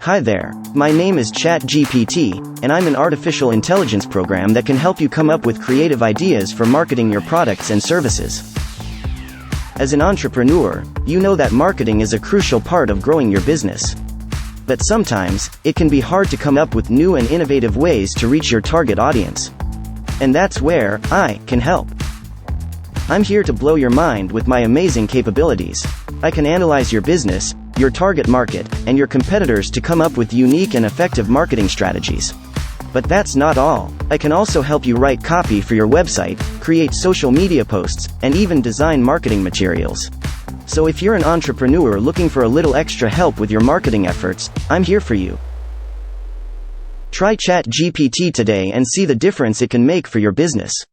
Hi there, my name is ChatGPT, and I'm an artificial intelligence program that can help you come up with creative ideas for marketing your products and services. As an entrepreneur, you know that marketing is a crucial part of growing your business. But sometimes, it can be hard to come up with new and innovative ways to reach your target audience. And that's where I can help. I'm here to blow your mind with my amazing capabilities. I can analyze your business, your target market, and your competitors to come up with unique and effective marketing strategies. But that's not all. I can also help you write copy for your website, create social media posts, and even design marketing materials. So if you're an entrepreneur looking for a little extra help with your marketing efforts, I'm here for you. Try ChatGPT today and see the difference it can make for your business.